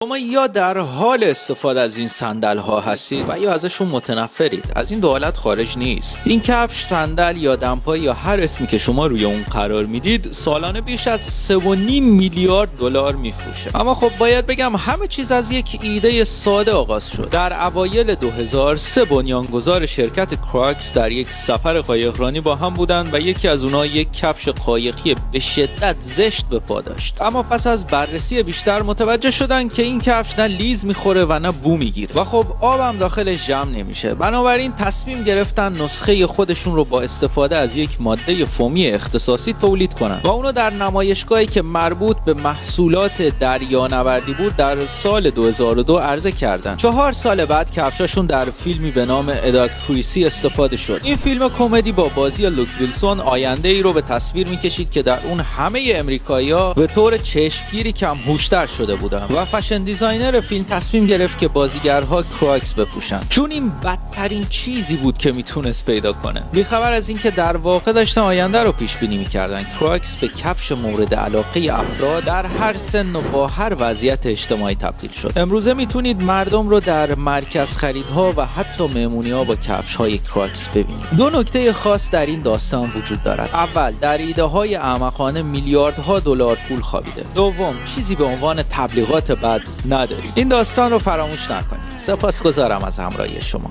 شما یا در حال استفاده از این صندل ها هستید و یا ازشون متنفرید. از این دو حالت خارج نیست. این کفش، صندل یا دمپایی یا هر اسمی که شما روی اون قرار میدید سالانه بیش از 3.5 میلیارد دلار میفروشه. اما خب باید بگم همه چیز از یک ایده ساده آغاز شد. در اوایل 2003 بنیانگذار شرکت کراکس در یک سفر قایقرانی با هم بودند و یکی از اونها یک کفش قایقی به شدت زشت به پا داشت. اما پس از بررسی بیشتر متوجه شدن که این کفش نه لیز میخوره و نه بو میگیره و خب آبم داخلش جمع نمیشه. بنابراین تصمیم گرفتن نسخه خودشون رو با استفاده از یک ماده فومی اختصاصی تولید کنن و اونو در نمایشگاهی که مربوط به محصولات دریانوردی بود در سال 2002 عرضه کردن. 4 سال بعد کفشاشون در فیلمی به نام اداکریسی استفاده شد. این فیلم کمدی با بازی لوک ویلسون آینده ای رو به تصویر میکشید که در اون همه امریکایی‌ها به طور چشمگیری کم هوشتر شده بودن و فشن دیزاینر فیلم تصمیم گرفت که بازیگرها کراکس بپوشن چون این بدترین چیزی بود که میتونست پیدا کنه. بیخبر از اینکه در واقع داشتن آینده رو پیش بینی میکردن، کراکس به کفش مورد علاقه افراد در هر سن و با هر وضعیت اجتماعی تبدیل شد. امروزه میتونید مردم رو در مرکز خریدها و حتی مهمونی‌ها با کفش‌های کراکس ببینید. دو نکته خاص در این داستان وجود دارد. اول، در ایده‌های احمقانه میلیاردها دلار پول خوابیده. دوم، چیزی به عنوان تبلیغات بد نداریم. این داستان رو فراموش نکنید. سپاسگزارم از همراهی شما.